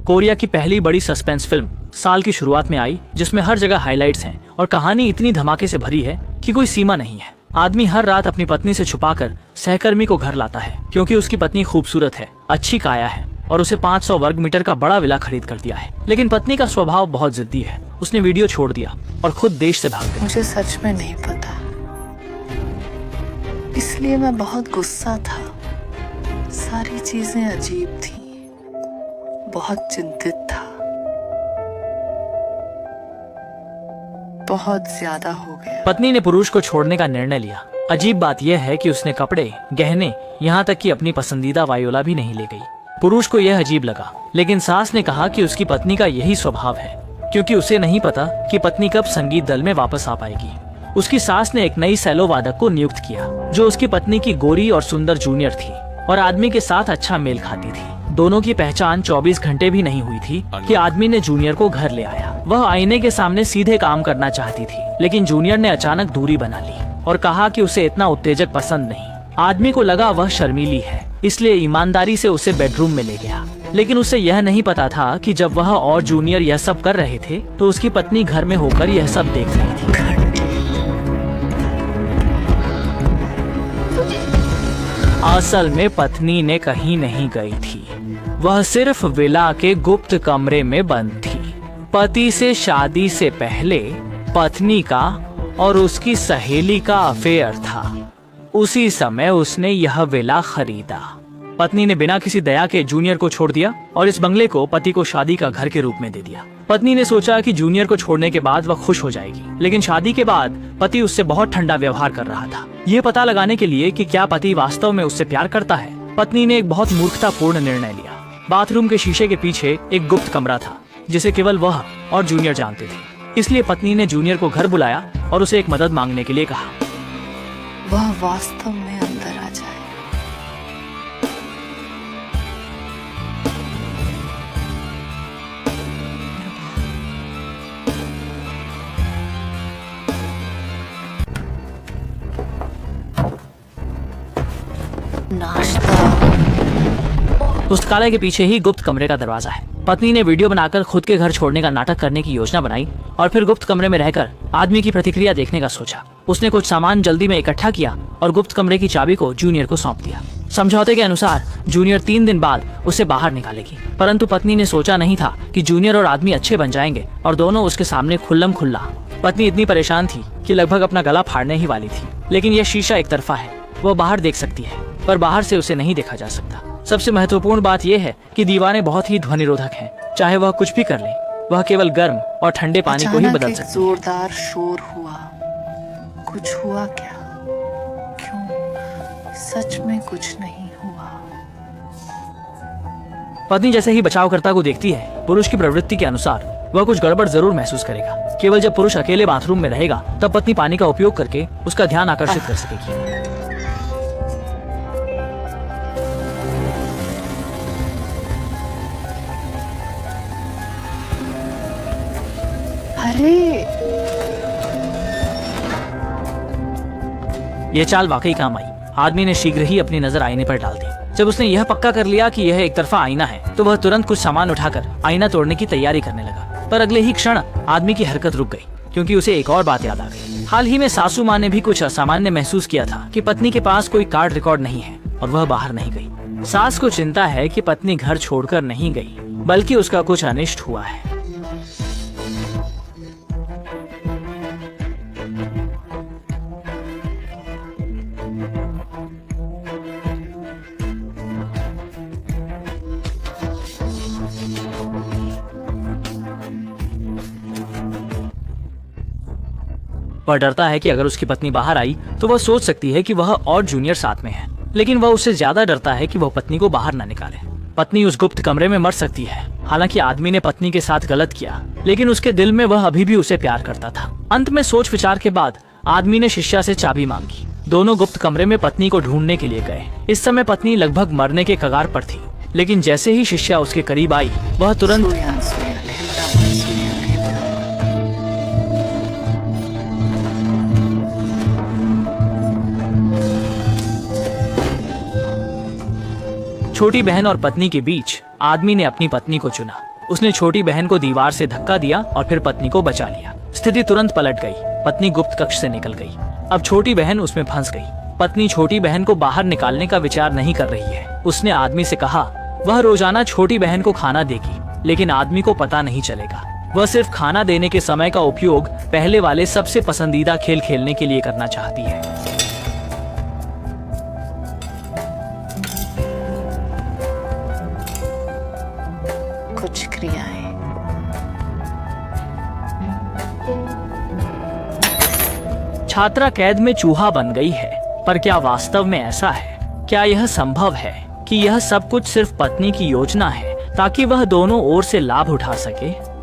Korea की पहली बड़ी सस्पेंस फिल्म साल की शुरुआत में आई, जिसमें हर जगह हाइलाइट्स हैं और कहानी इतनी धमाके से भरी है कि कोई सीमा नहीं है। आदमी हर रात अपनी पत्नी से छुपाकर सहकर्मी को घर लाता है, क्योंकि उसकी पत्नी खूबसूरत है, अच्छी काया है और उसे 500 वर्ग मीटर का बड़ा विला खरीद कर दिया है। लेकिन पत्नी का स्वभाव बहुत जिद्दी है। उसने वीडियो छोड़ दिया और खुद देश से भाग गई। मुझे सच में नहीं पता, इसलिए मैं बहुत गुस्सा था। सारी चीजें अजीब थी, बहुत चिंतित था, बहुत ज्यादा हो गया। पत्नी ने पुरुष को छोड़ने का निर्णय लिया। अजीब बात यह है कि उसने कपड़े, गहने, यहाँ तक कि अपनी पसंदीदा वायोला भी नहीं ले गई। पुरुष को यह अजीब लगा, लेकिन सास ने कहा कि उसकी पत्नी का यही स्वभाव है, क्योंकि उसे नहीं पता कि पत्नी कब संगीत दल में वापस आ पाएगी। उसकी सास ने एक नई सैलो वादक को नियुक्त किया, जो उसकी पत्नी की गोरी और सुंदर जूनियर थी और आदमी के साथ अच्छा मेल खाती थी। दोनों की पहचान 24 घंटे भी नहीं हुई थी कि आदमी ने जूनियर को घर ले आया। वह आईने के सामने सीधे काम करना चाहती थी, लेकिन जूनियर ने अचानक दूरी बना ली और कहा कि उसे इतना उत्तेजक पसंद नहीं। आदमी को लगा वह शर्मीली है, इसलिए ईमानदारी से उसे बेडरूम में ले गया। लेकिन उसे यह नहीं पता था कि जब वह और जूनियर यह सब कर रहे थे तो उसकी पत्नी घर में होकर यह सब देख रही थी। असल में पत्नी ने कहीं नहीं गई थी, वह सिर्फ विला के गुप्त कमरे में बंद थी। पति से शादी से पहले पत्नी का और उसकी सहेली का अफेयर था। उसी समय उसने यह विला खरीदा। पत्नी ने बिना किसी दया के जूनियर को छोड़ दिया और इस बंगले को पति को शादी का घर के रूप में दे दिया। पत्नी ने सोचा कि जूनियर को छोड़ने के बाद वह खुश हो जाएगी, लेकिन शादी के बाद पति उससे बहुत ठंडा व्यवहार कर रहा था। ये पता लगाने के लिए कि क्या पति वास्तव में उससे प्यार करता है, पत्नी ने एक बहुत मूर्खतापूर्ण निर्णय लिया। बाथरूम के शीशे के पीछे एक गुप्त कमरा था, जिसे केवल वह और जूनियर जानते थे। इसलिए पत्नी ने जूनियर को घर बुलाया और उसे एक मदद मांगने के लिए कहा। वह वास्तव में अंदर आ जाए। नाश्ता। पुस्तकालय के पीछे ही गुप्त कमरे का दरवाजा है। पत्नी ने वीडियो बनाकर खुद के घर छोड़ने का नाटक करने की योजना बनाई और फिर गुप्त कमरे में रहकर आदमी की प्रतिक्रिया देखने का सोचा। उसने कुछ सामान जल्दी में इकट्ठा किया और गुप्त कमरे की चाबी को जूनियर को सौंप दिया। समझौते के अनुसार जूनियर 3 दिन बाद उसे बाहर निकालेगी, परंतु पत्नी ने सोचा नहीं था कि जूनियर और आदमी अच्छे बन जाएंगे और दोनों उसके सामने खुल्लम खुल्ला। पत्नी इतनी परेशान थी कि लगभग अपना गला फाड़ने ही वाली थी, लेकिन यह शीशा एक तरफा है, वह बाहर देख सकती है, पर बाहर से उसे नहीं देखा जा सकता। सबसे महत्वपूर्ण बात यह है कि दीवारें बहुत ही ध्वनिरोधक हैं, चाहे वह कुछ भी कर ले, वह केवल गर्म और ठंडे पानी को ही बदल सकती है। जोरदार शोर हुआ। कुछ हुआ क्या? क्यों? सच में कुछ नहीं हुआ। पत्नी जैसे ही बचावकर्ता को देखती है, पुरुष की प्रवृत्ति के अनुसार वह कुछ गड़बड़ जरूर महसूस करेगा। केवल जब पुरुष अकेले बाथरूम में रहेगा तब पत्नी पानी का उपयोग करके उसका ध्यान आकर्षित कर सकेगी। अरे यह चाल वाकई काम आई। आदमी ने शीघ्र ही अपनी नजर आईने पर डाल दी। जब उसने यह पक्का कर लिया कि यह एक तरफा आईना है, तो वह तुरंत कुछ सामान उठाकर आईना तोड़ने की तैयारी करने लगा। पर अगले ही क्षण आदमी की हरकत रुक गई, क्योंकि उसे एक और बात याद आ गई। हाल ही में सासू माँ ने भी कुछ असामान्य महसूस किया था कि पत्नी के पास कोई कार्ड रिकॉर्ड नहीं है और वह बाहर नहीं गई। सास को चिंता है कि पत्नी घर छोड़कर नहीं गई, बल्कि उसका कुछ अनिष्ट हुआ है। वह डरता है कि अगर उसकी पत्नी बाहर आई तो वह सोच सकती है कि वह और जूनियर साथ में है, लेकिन वह उससे ज्यादा डरता है कि वह पत्नी को बाहर न निकाले। पत्नी उस गुप्त कमरे में मर सकती है। हालांकि आदमी ने पत्नी के साथ गलत किया, लेकिन उसके दिल में वह अभी भी उसे प्यार करता था। अंत में सोच विचार के बाद आदमी ने शिष्या से चाबी मांगी। दोनों गुप्त कमरे में पत्नी को ढूंढने के लिए गए। इस समय पत्नी लगभग मरने के कगार पर थी, लेकिन जैसे ही शिष्या उसके करीब आई, वह तुरंत छोटी बहन और पत्नी के बीच आदमी ने अपनी पत्नी को चुना। उसने छोटी बहन को दीवार से धक्का दिया और फिर पत्नी को बचा लिया। स्थिति तुरंत पलट गई। पत्नी गुप्त कक्ष से निकल गई। अब छोटी बहन उसमें फंस गई। पत्नी छोटी बहन को बाहर निकालने का विचार नहीं कर रही है। उसने आदमी से कहा वह रोजाना छोटी बहन को खाना देगी, लेकिन आदमी को पता नहीं चलेगा। वह सिर्फ खाना देने के समय का उपयोग पहले वाले सबसे पसंदीदा खेल खेलने के लिए करना चाहती है। कुछ क्रियाएं। छात्रा कैद में चूहा बन गई है, पर क्या वास्तव में ऐसा है? क्या यह संभव है कि यह सब कुछ सिर्फ पत्नी की योजना है ताकि वह दोनों ओर से लाभ उठा सके?